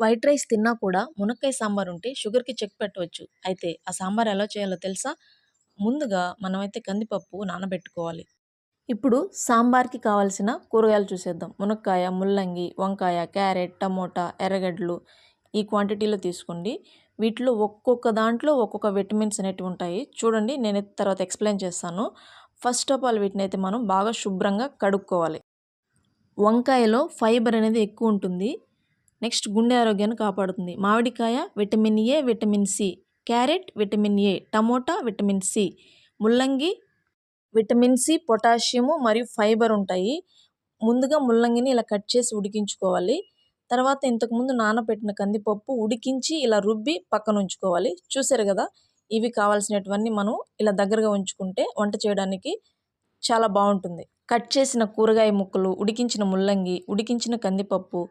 White rice తిన్నా కూడా మునక్కాయ సాంబార్ ఉంటే షుగర్‌కి చెక్ పెట్టవచ్చు. అయితే ఆ సాంబార్ ఎలా చేయాలో తెలుసా? ముందుగా మనమైతే కందిపప్పు నానబెట్టుకోవాలి. ఇప్పుడు సాంబార్‌కి కావాల్సిన కూరగాయలు చూసేద్దాం. మునక్కాయ, ముల్లంగి, వంకాయ, క్యారెట్, టమోటా, ఎర్రగడ్డలు ఈ క్వాంటిటీలో తీసుకోండి. వీటిలో ఒక్కొక్క దాంట్లో ఒక్కొక్క విటమిన్స్ అనేటివి ఉంటాయి. చూడండి నేనైతే తర్వాత ఎక్స్‌ప్లెయిన్ చేస్తాను. ఫస్ట్ ఆఫ్ ఆల్ వీటినైతే మనం బాగా శుభ్రంగా కడుక్కోవాలి. వంకాయలో ఫైబర్ అనేది ఎక్కువ ఉంటుంది. నెక్స్ట్ గుండె ఆరోగ్యాన్ని కాపాడుతుంది. మామిడికాయ vitamin A, vitamin C, carrot vitamin A, tomato vitamin C, ముల్లంగి విటమిన్ సి, పొటాషియము మరియు ఫైబర్ ఉంటాయి. ముందుగా ముల్లంగిని ఇలా కట్ చేసి ఉడికించుకోవాలి. తర్వాత ఇంతకుముందు నానబెట్టిన కందిపప్పు ఉడికించి ఇలా రుబ్బి పక్కన ఉంచుకోవాలి. చూసారు కదా! ఇవి కావాల్సినటువన్నీ మనం ఇలా దగ్గరగా ఉంచుకుంటే వంట చేయడానికి చాలా బావుంటుంది. కట్ చేసిన కూరగాయ ముక్కలు, ఉడికించిన ముల్లంగి, ఉడికించిన కందిపప్పు,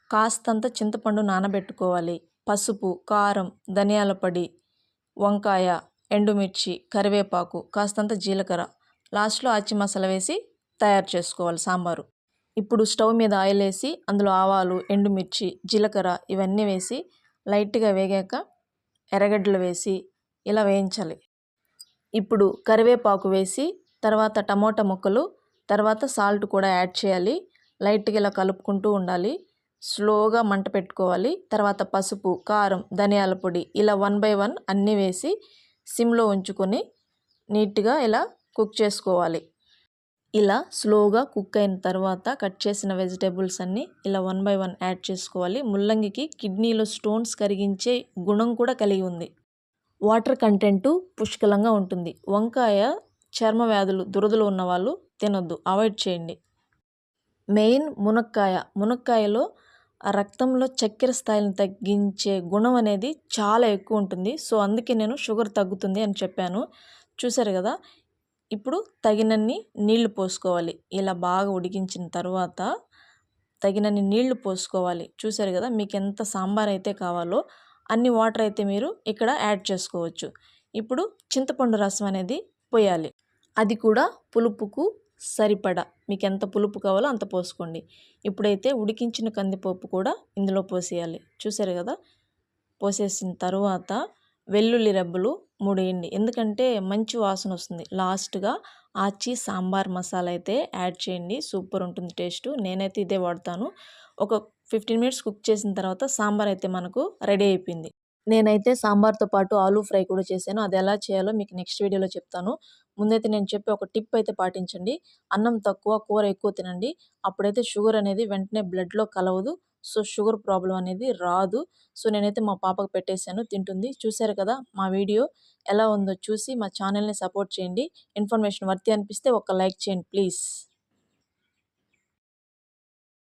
కాస్తంత చింతపండు నానబెట్టుకోవాలి. పసుపు, కారం, ధనియాల పొడి, వంకాయ, ఎండుమిర్చి, కరివేపాకు, కాస్తంత జీలకర్ర, లాస్ట్‌లో ఆచి మసాలా వేసి తయారు చేసుకోవాలి సాంబారు. ఇప్పుడు స్టవ్ మీద ఆయిల్ వేసి అందులో ఆవాలు, ఎండుమిర్చి, జీలకర్ర ఇవన్నీ వేసి లైట్‌గా వేగాక ఎర్రగడ్డలు వేసి ఇలా వేయించాలి. ఇప్పుడు కరివేపాకు వేసి తర్వాత టమోటా ముక్కలు, తర్వాత సాల్ట్ కూడా యాడ్ చేయాలి. లైట్‌గా ఇలా కలుపుకుంటూ ఉండాలి. స్లోగా మంట పెట్టుకోవాలి. తర్వాత పసుపు, కారం, ధనియాల పొడి ఇలా 1 బై 1 అన్నీ వేసి సిమ్‌లో ఉంచుకొని నీట్‌గా ఇలా కుక్ చేసుకోవాలి. ఇలా స్లోగా కుక్ అయిన తర్వాత కట్ చేసిన వెజిటేబుల్స్ అన్నీ ఇలా 1 బై 1 యాడ్ చేసుకోవాలి. ముల్లంగికి కిడ్నీలో స్టోన్స్ కరిగించే గుణం కూడా కలిగి ఉంది. వాటర్ కంటెంటు పుష్కలంగా ఉంటుంది. వంకాయ చర్మ వ్యాధులు, దురదలు ఉన్నవాళ్ళు తినొద్దు, అవాయిడ్ చేయండి. మెయిన్ మునక్కాయ. మునక్కాయలో రక్తంలో చక్కెర స్థాయిని తగ్గించే గుణం అనేది చాలా ఎక్కువ ఉంటుంది. సో, అందుకే నేను షుగర్ తగ్గుతుంది అని చెప్పాను. చూసారు కదా! ఇప్పుడు తగినన్ని నీళ్లు పోసుకోవాలి. ఇలా బాగా ఉడికించిన తర్వాత తగినన్ని నీళ్లు పోసుకోవాలి. చూసారు కదా! మీకెంత సాంబార్ అయితే కావాలో అన్ని వాటర్ అయితే మీరు ఇక్కడ యాడ్ చేసుకోవచ్చు. ఇప్పుడు చింతపండు రసం అనేది పోయాలి. అది కూడా పులుపుకు సరిపడా మీకెంత పులుపు కావాలో అంత పోసుకోండి. ఇప్పుడైతే ఉడికించిన కందిపప్పు కూడా ఇందులో పోసేయాలి. చూసారు కదా! పోసేసిన తరువాత వెల్లుల్లి రెబ్బలు 3 ఎయండి. ఎందుకంటే మంచి వాసన వస్తుంది. లాస్ట్‌గా ఆచి సాంబార్ మసాలా అయితే యాడ్ చేయండి. సూపర్ ఉంటుంది టేస్టు. నేనైతే ఇదే వాడతాను. ఒక 15 మినిట్స్ కుక్ చేసిన తర్వాత సాంబార్ అయితే మనకు రెడీ అయిపోయింది. నేనైతే సాంబార్‌తో పాటు ఆలూ ఫ్రై కూడా చేశాను. అది ఎలా చేయాలో మీకు నెక్స్ట్ వీడియోలో చెప్తాను. ముందైతే నేను చెప్పే ఒక టిప్ అయితే పాటించండి. అన్నం తక్కువ, కూర ఎక్కువ తినండి. అప్పుడైతే షుగర్ అనేది వెంటనే బ్లడ్‌లో కలవదు. సో, షుగర్ ప్రాబ్లమ్ అనేది రాదు. సో, నేనైతే మా పాపకు పెట్టేసాను, తింటుంది. చూసారు కదా! మా వీడియో ఎలా ఉందో చూసి మా ఛానల్‌ని సపోర్ట్ చేయండి. ఇన్ఫర్మేషన్ వర్తీ అనిపిస్తే ఒక లైక్ చేయండి ప్లీజ్.